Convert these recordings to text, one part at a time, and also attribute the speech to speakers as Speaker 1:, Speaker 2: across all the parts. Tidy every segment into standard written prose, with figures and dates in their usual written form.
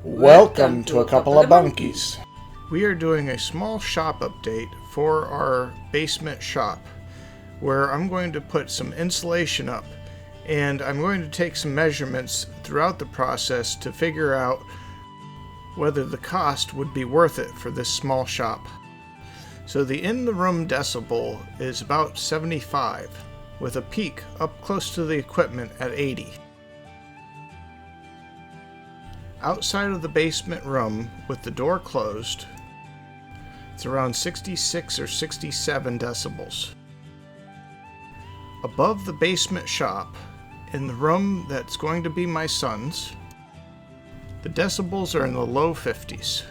Speaker 1: Welcome to a couple of bunkies.
Speaker 2: We are doing a small shop update for our basement shop where I'm going to put some insulation up, and I'm going to take some measurements throughout the process to figure out whether the cost would be worth it for this small shop. So the in the room decibel is about 75 with a peak up close to the equipment at 80. Outside of the basement room with the door closed, it's around 66 or 67 decibels. Above the basement shop, in the room that's going to be my son's, the decibels are in the low 50s.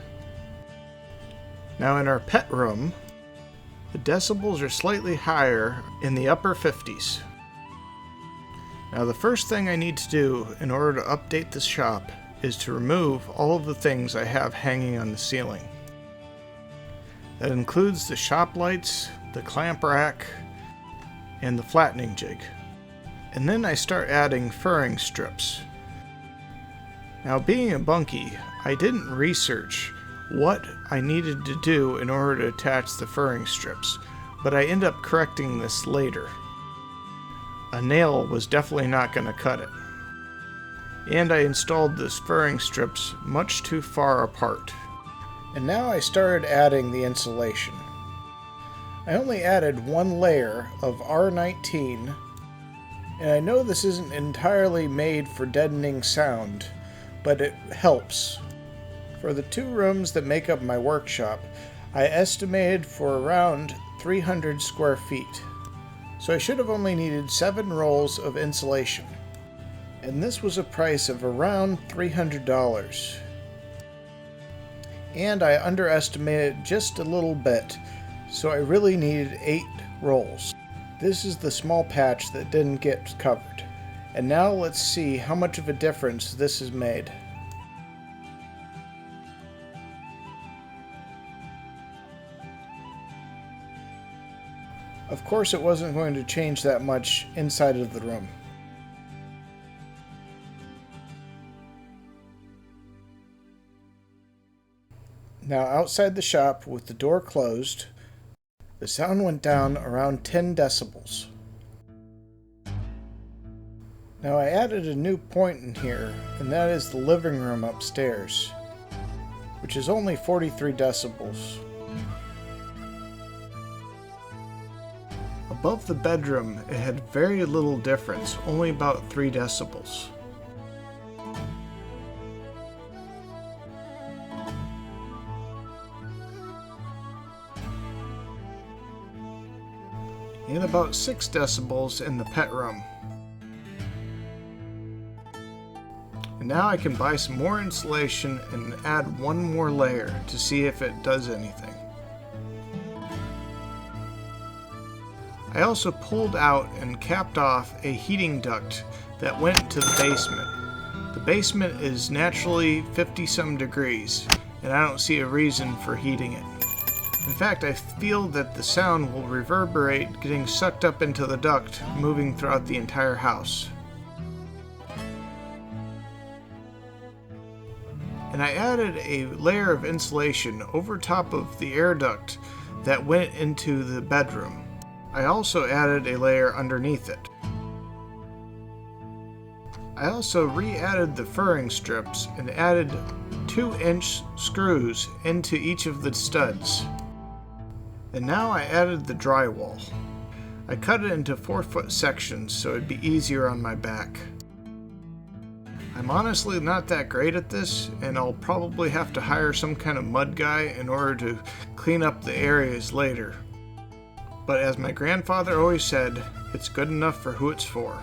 Speaker 2: Now in our pet room, the decibels are slightly higher in the upper 50s. Now the first thing I need to do in order to update the shop is to remove all of the things I have hanging on the ceiling. That includes the shop lights, the clamp rack, and the flattening jig. And then I start adding furring strips. Now being a bunkie, I didn't research what I needed to do in order to attach the furring strips, but I end up correcting this later. A nail was definitely not going to cut it. And I installed the furring strips much too far apart. And now I started adding the insulation. I only added one layer of R19, and I know this isn't entirely made for deadening sound, but it helps. For the two rooms that make up my workshop, I estimated for around 300 square feet. So I should have only needed 7 rolls of insulation. And this was a price of around $300. And I underestimated just a little bit, so I really needed 8 rolls. This is the small patch that didn't get covered. And now let's see how much of a difference this has made. Of course, it wasn't going to change that much inside of the room. Now outside the shop with the door closed, the sound went down around 10 decibels. Now I added a new point in here, and that is the living room upstairs, which is only 43 decibels. Above the bedroom, it had very little difference, only about 3 decibels. And about 6 decibels in the pet room. And now I can buy some more insulation and add one more layer to see if it does anything. I also pulled out and capped off a heating duct that went to the basement. The basement is naturally 50-some degrees, and I don't see a reason for heating it. In fact, I feel that the sound will reverberate getting sucked up into the duct, moving throughout the entire house. And I added a layer of insulation over top of the air duct that went into the bedroom. I also added a layer underneath it. I also re-added the furring strips and added 2-inch screws into each of the studs. And now I added the drywall. I cut it into 4-foot sections so it'd be easier on my back. I'm honestly not that great at this, and I'll probably have to hire some kind of mud guy in order to clean up the areas later. But as my grandfather always said, it's good enough for who it's for.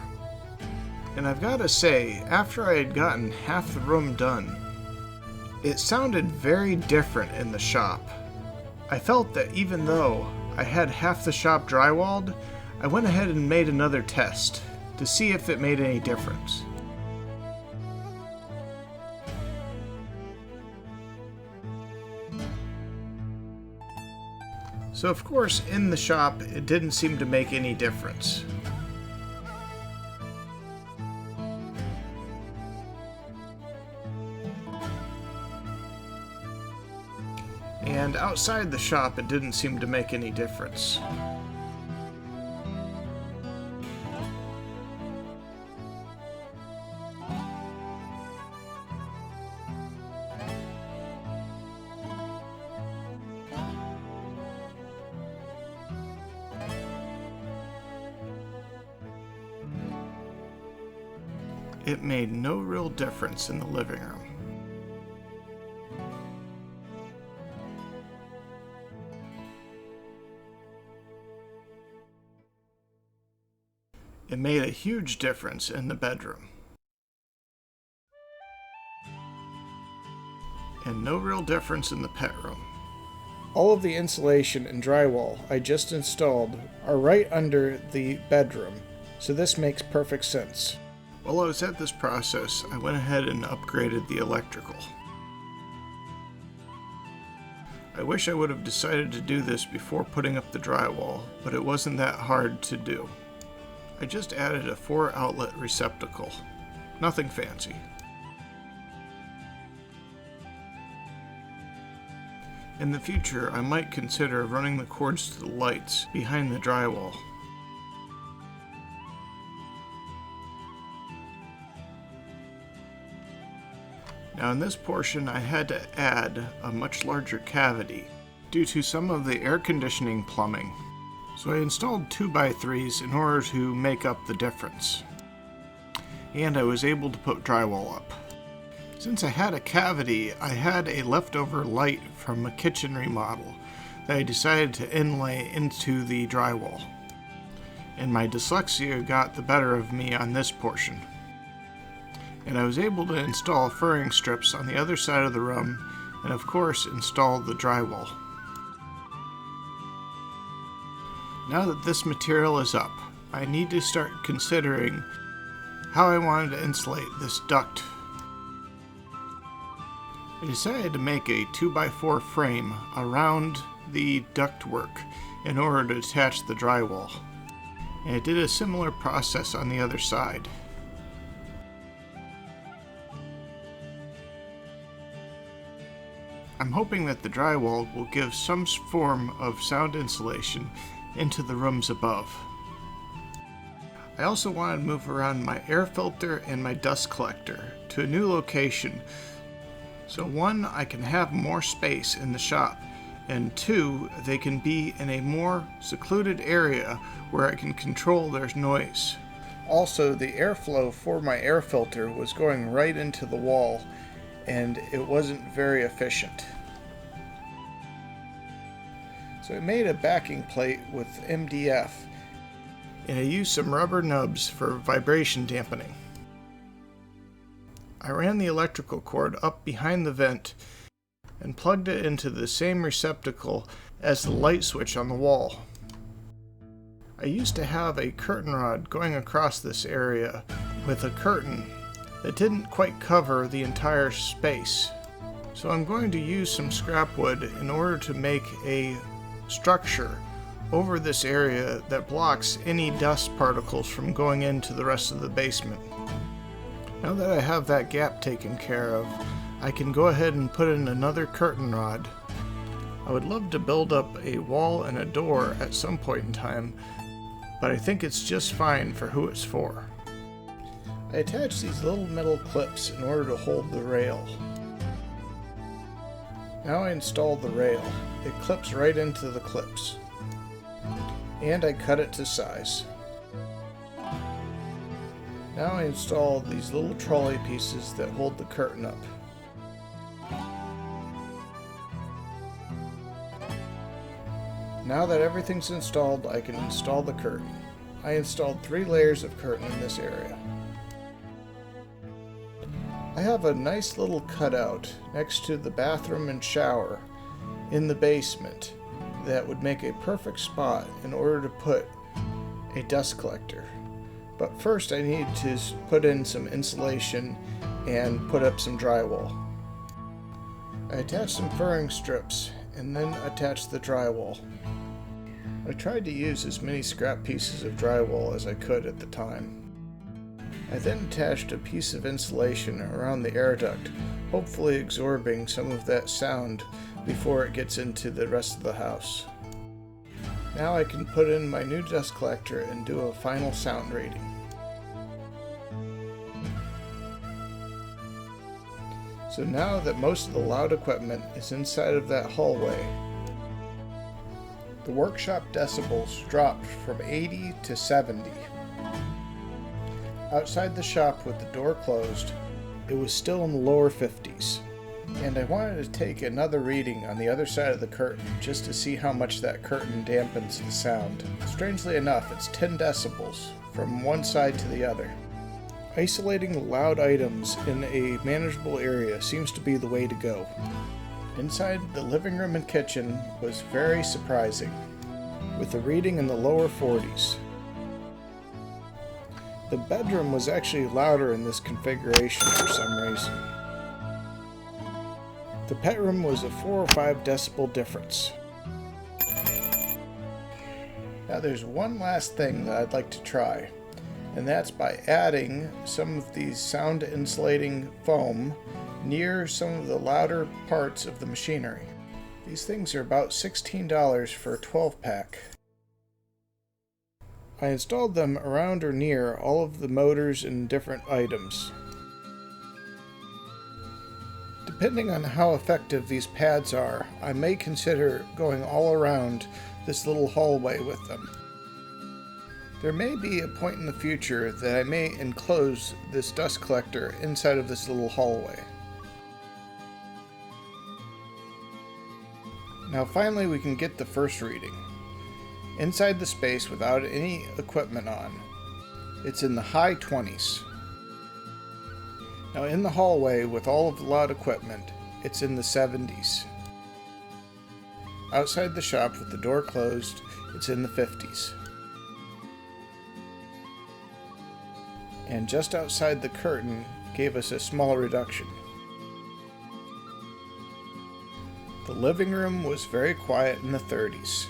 Speaker 2: And I've got to say, after I had gotten half the room done, it sounded very different in the shop. I felt that even though I had half the shop drywalled, I went ahead and made another test to see if it made any difference. So of course, in the shop, it didn't seem to make any difference. And outside the shop, it didn't seem to make any difference. It made no real difference in the living room. It made a huge difference in the bedroom. And no real difference in the pet room.
Speaker 1: All of the insulation and drywall I just installed are right under the bedroom, so this makes perfect sense.
Speaker 2: While I was at this process, I went ahead and upgraded the electrical. I wish I would have decided to do this before putting up the drywall, but it wasn't that hard to do. I just added a 4-outlet receptacle. Nothing fancy. In the future, I might consider running the cords to the lights behind the drywall. Now in this portion, I had to add a much larger cavity due to some of the air conditioning plumbing. So I installed 2x3s in order to make up the difference. And I was able to put drywall up. Since I had a cavity, I had a leftover light from a kitchen remodel that I decided to inlay into the drywall. And my dyslexia got the better of me on this portion. And I was able to install furring strips on the other side of the room, and of course install the drywall. Now that this material is up, I need to start considering how I wanted to insulate this duct. I decided to make a 2x4 frame around the ductwork in order to attach the drywall, and I did a similar process on the other side. I'm hoping that the drywall will give some form of sound insulation into the rooms above. I also want to move around my air filter and my dust collector to a new location, so one, I can have more space in the shop, and two, they can be in a more secluded area where I can control their noise.
Speaker 1: Also, the airflow for my air filter was going right into the wall, and it wasn't very efficient. So I made a backing plate with MDF,
Speaker 2: And I used some rubber nubs for vibration dampening. I ran the electrical cord up behind the vent and plugged it into the same receptacle as the light switch on the wall. I used to have a curtain rod going across this area with a curtain that didn't quite cover the entire space. So I'm going to use some scrap wood in order to make a structure over this area that blocks any dust particles from going into the rest of the basement. Now that I have that gap taken care of, I can go ahead and put in another curtain rod. I would love to build up a wall and a door at some point in time, but I think it's just fine for who it's for.
Speaker 1: I attached these little metal clips in order to hold the rail. Now I installed the rail. It clips right into the clips. And I cut it to size. Now I installed these little trolley pieces that hold the curtain up. Now that everything's installed, I can install the curtain. I installed 3 layers of curtain in this area. I have a nice little cutout next to the bathroom and shower in the basement that would make a perfect spot in order to put a dust collector. But first I need to put in some insulation and put up some drywall. I attached some furring strips and then attached the drywall. I tried to use as many scrap pieces of drywall as I could at the time. I then attached a piece of insulation around the air duct, hopefully absorbing some of that sound before it gets into the rest of the house. Now I can put in my new dust collector and do a final sound rating. So now that most of the loud equipment is inside of that hallway, the workshop decibels dropped from 80 to 70. Outside the shop with the door closed, it was still in the lower 50s. And I wanted to take another reading on the other side of the curtain just to see how much that curtain dampens the sound. Strangely enough, it's 10 decibels from one side to the other. Isolating loud items in a manageable area seems to be the way to go. Inside the living room and kitchen was very surprising, with a reading in the lower 40s. The bedroom was actually louder in this configuration for some reason. The pet room was a 4 or 5 decibel difference. Now there's one last thing that I'd like to try, and that's by adding some of these sound insulating foam near some of the louder parts of the machinery. These things are about $16 for a 12-pack. I installed them around or near all of the motors and different items. Depending on how effective these pads are, I may consider going all around this little hallway with them. There may be a point in the future that I may enclose this dust collector inside of this little hallway. Now finally we can get the first reading. Inside the space without any equipment on, it's in the high 20s. Now in the hallway with all of the loud equipment, it's in the 70s. Outside the shop with the door closed, it's in the 50s. And just outside the curtain gave us a small reduction. The living room was very quiet in the 30s.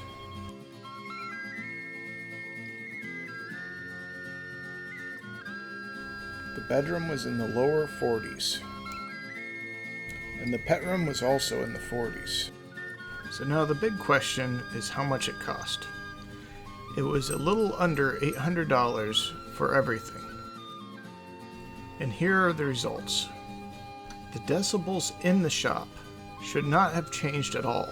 Speaker 1: The bedroom was in the lower 40s. And the pet room was also in the 40s. So now the big question is how much it cost. It was a little under $800 for everything. And here are the results. The decibels in the shop should not have changed at all,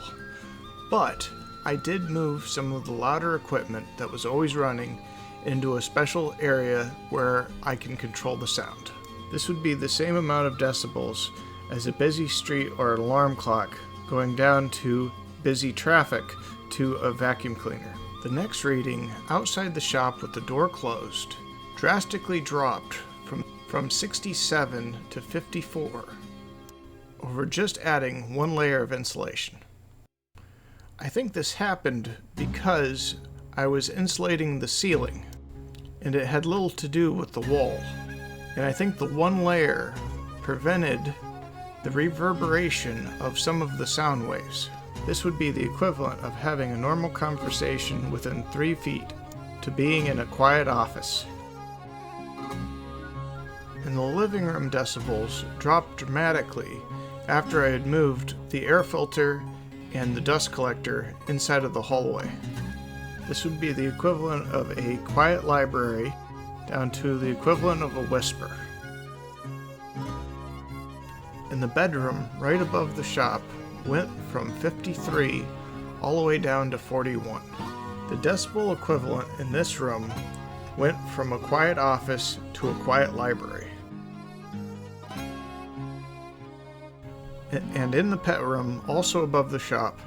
Speaker 1: but I did move some of the louder equipment that was always running into a special area where I can control the sound. This would be the same amount of decibels as a busy street or an alarm clock going down to busy traffic to a vacuum cleaner. The next reading outside the shop with the door closed drastically dropped from 67 to 54 over just adding one layer of insulation. I think this happened because I was insulating the ceiling and it had little to do with the wall, and I think the one layer prevented the reverberation of some of the sound waves. This would be the equivalent of having a normal conversation within 3 feet to being in a quiet office. And the living room decibels dropped dramatically after I had moved the air filter and the dust collector inside of the hallway. This would be the equivalent of a quiet library down to the equivalent of a whisper. And the bedroom right above the shop went from 53 all the way down to 41. The decibel equivalent in this room went from a quiet office to a quiet library. And in the pet room, also above the shop,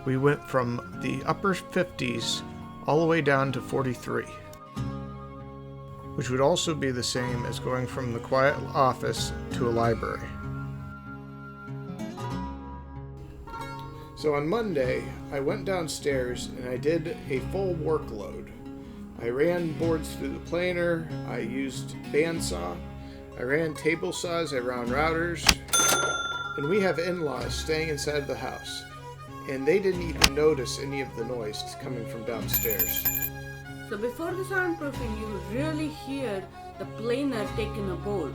Speaker 1: we went from the upper 50s all the way down to 43, which would also be the same as going from the quiet office to a library. So on Monday, I went downstairs and I did a full workload. I ran boards through the planer, I used bandsaw, I ran table saws, I ran routers, and we have in-laws staying inside the house, and they didn't even notice any of the noise coming from downstairs.
Speaker 3: So before the soundproofing, you really hear the planer taken a bolt.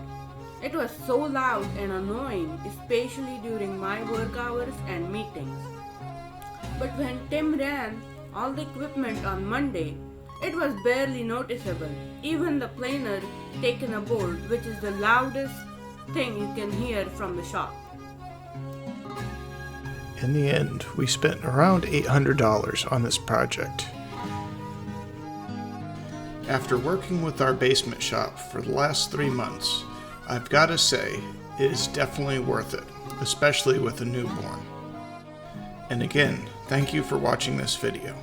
Speaker 3: It was so loud and annoying, especially during my work hours and meetings. But when Tim ran all the equipment on Monday, it was barely noticeable. Even the planer taken a bolt, which is the loudest thing you can hear from the shop.
Speaker 2: In the end, we spent around $800 on this project. After working with our basement shop for the last 3 months, I've got to say, it is definitely worth it, especially with a newborn. And again, thank you for watching this video.